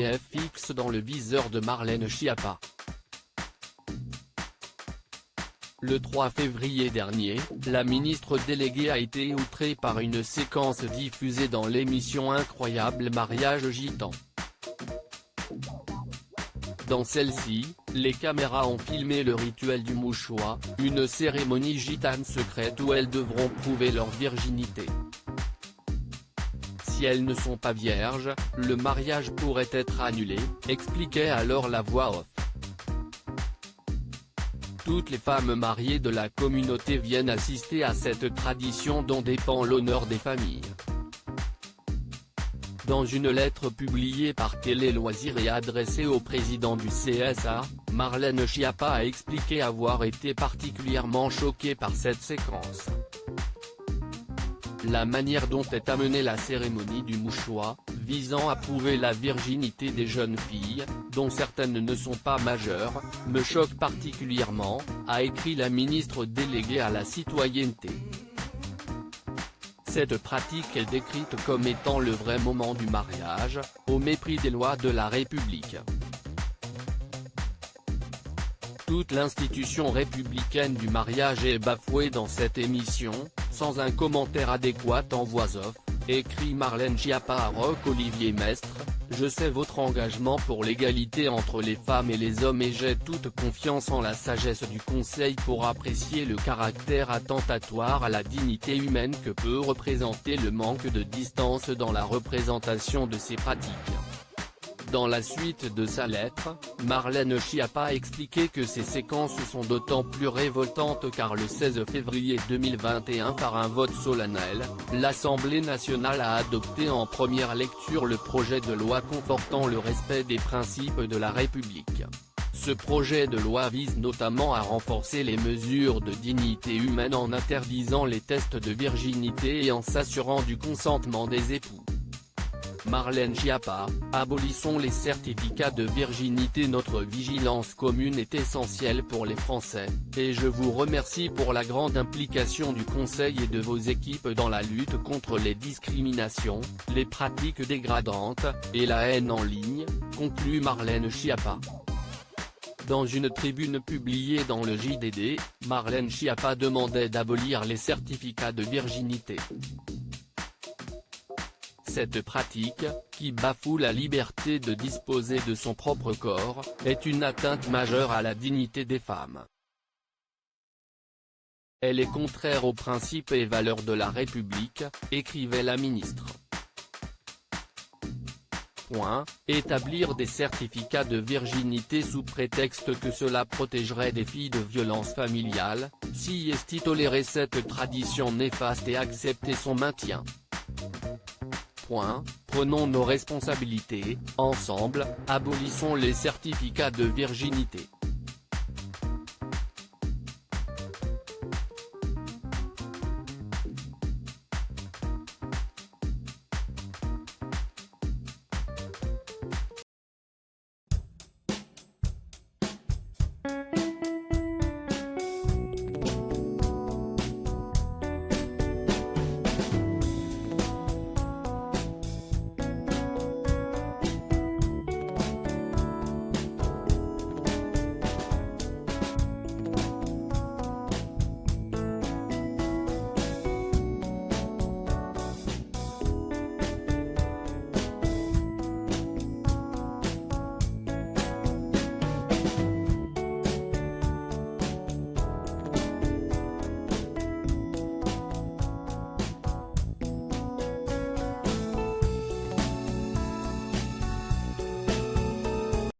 STFX dans le viseur de Marlène Schiappa. Le 3 février dernier, la ministre déléguée a été outrée par une séquence diffusée dans l'émission Incroyable Mariage Gitan. Dans celle-ci, les caméras ont filmé le rituel du mouchoir, une cérémonie gitane secrète où elles devront prouver leur virginité. Si elles ne sont pas vierges, le mariage pourrait être annulé, expliquait alors la voix off. Toutes les femmes mariées de la communauté viennent assister à cette tradition dont dépend l'honneur des familles. Dans une lettre publiée par Télé Loisirs et adressée au président du CSA, Marlène Schiappa a expliqué avoir été particulièrement choquée par cette séquence. La manière dont est amenée la cérémonie du mouchoir, visant à prouver la virginité des jeunes filles, dont certaines ne sont pas majeures, me choque particulièrement, a écrit la ministre déléguée à la citoyenneté. Cette pratique est décrite comme étant le vrai moment du mariage, au mépris des lois de la République. Toute l'institution républicaine du mariage est bafouée dans cette émission, sans un commentaire adéquat en voix off, écrit Marlène Schiappa à Roch-Olivier Mestre. Je sais votre engagement pour l'égalité entre les femmes et les hommes et j'ai toute confiance en la sagesse du Conseil pour apprécier le caractère attentatoire à la dignité humaine que peut représenter le manque de distance dans la représentation de ces pratiques. Dans la suite de sa lettre, Marlène Schiappa a expliqué que ces séquences sont d'autant plus révoltantes car le 16 février 2021 par un vote solennel, l'Assemblée nationale a adopté en première lecture le projet de loi confortant le respect des principes de la République. Ce projet de loi vise notamment à renforcer les mesures de dignité humaine en interdisant les tests de virginité et en s'assurant du consentement des époux. Marlène Schiappa, abolissons les certificats de virginité. Notre vigilance commune est essentielle pour les Français, et je vous remercie pour la grande implication du Conseil et de vos équipes dans la lutte contre les discriminations, les pratiques dégradantes, et la haine en ligne, conclut Marlène Schiappa. Dans une tribune publiée dans le JDD, Marlène Schiappa demandait d'abolir les certificats de virginité. Cette pratique, qui bafoue la liberté de disposer de son propre corps, est une atteinte majeure à la dignité des femmes. Elle est contraire aux principes et valeurs de la République, écrivait la ministre. Établir des certificats de virginité sous prétexte que cela protégerait des filles de violences familiales, si est-il tolérer cette tradition néfaste et accepter son maintien. Prenons nos responsabilités, ensemble, abolissons les certificats de virginité.